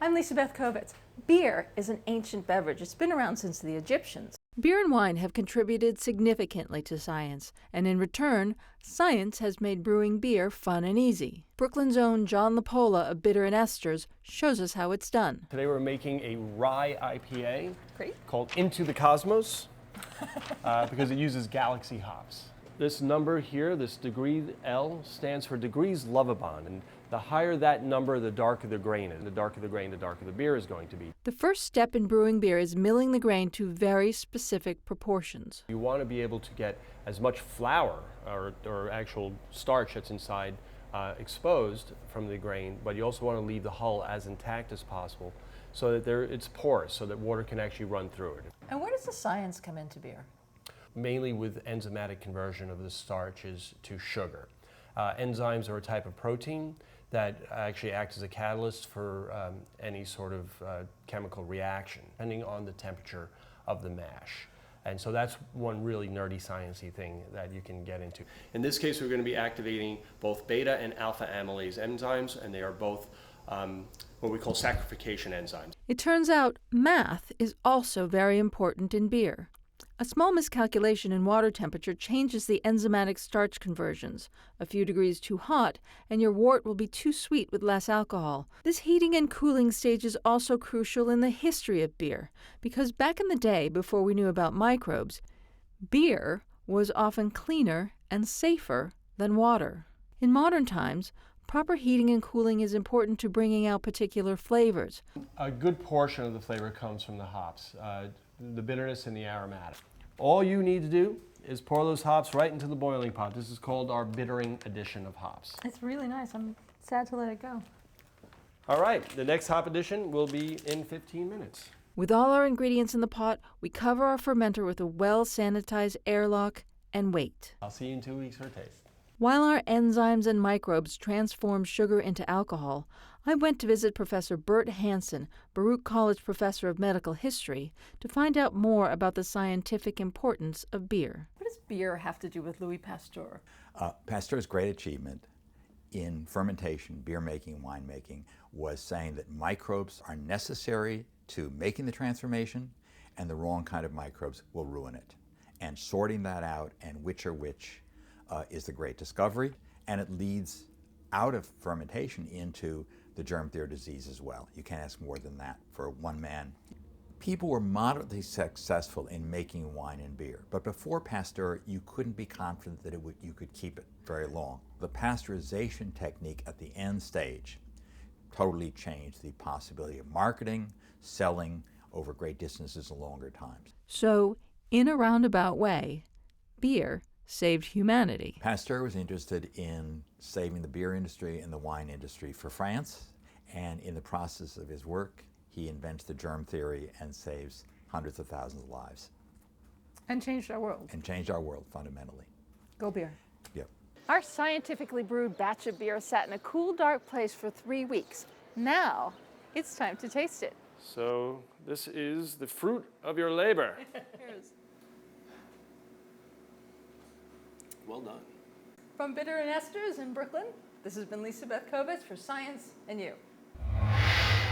I'm Lisa Beth Kovitz. Beer is an ancient beverage. It's been around since the Egyptians. Beer and wine have contributed significantly to science, and in return, science has made brewing beer fun and easy. Brooklyn's own John LaPola of Bitter and Esters shows us how it's done. Today we're making a rye IPA Great. called Into the Cosmos because it uses Galaxy hops. This number here, this degree L, stands for degrees Lovibond, and the higher that number, the darker the grain, and the darker the grain, the darker the beer is going to be. The first step in brewing beer is milling the grain to very specific proportions. You want to be able to get as much flour or actual starch that's inside exposed from the grain, but you also want to leave the hull as intact as possible so that it's porous, so that water can actually run through it. And where does the science come into beer? Mainly with enzymatic conversion of the starches to sugar. Enzymes are a type of protein that actually acts as a catalyst for any sort of chemical reaction, depending on the temperature of the mash. And so that's one really nerdy sciencey thing that you can get into. In this case, we're going to be activating both beta and alpha amylase enzymes, and they are both what we call saccharification enzymes. It turns out math is also very important in beer. A small miscalculation in water temperature changes the enzymatic starch conversions. A few degrees too hot, and your wort will be too sweet with less alcohol. This heating and cooling stage is also crucial in the history of beer, because back in the day, before we knew about microbes, beer was often cleaner and safer than water. In modern times, proper heating and cooling is important to bringing out particular flavors. A good portion of the flavor comes from the hops, the bitterness and the aromatic. All you need to do is pour those hops right into the boiling pot. This is called our bittering addition of hops. It's really nice. I'm sad to let it go. All right, the next hop addition will be in 15 minutes. With all our ingredients in the pot, we cover our fermenter with a well-sanitized airlock and wait. I'll see you in 2 weeks for a taste. While our enzymes and microbes transform sugar into alcohol, I went to visit Professor Bert Hansen, Baruch College Professor of Medical History, to find out more about the scientific importance of beer. What does beer have to do with Louis Pasteur? Pasteur's great achievement in fermentation, beer making, wine making, was saying that microbes are necessary to making the transformation, and the wrong kind of microbes will ruin it. And sorting that out and which are which is the great discovery, and it leads out of fermentation into the germ theory disease as well. You can't ask more than that for one man. People were moderately successful in making wine and beer, but before Pasteur, you couldn't be confident that you could keep it very long. The pasteurization technique at the end stage totally changed the possibility of marketing, selling over great distances and longer times. So, in a roundabout way, beer saved humanity. Pasteur was interested in saving the beer industry and the wine industry for France, and in the process of his work, he invents the germ theory and saves hundreds of thousands of lives. And changed our world. And changed our world fundamentally. Go beer. Yep. Our scientifically brewed batch of beer sat in a cool, dark place for 3 weeks. Now, it's time to taste it. So this is the fruit of your labor. Well done. From Bitter and Esters in Brooklyn, this has been Lisa Beth Kovitz for Science and You.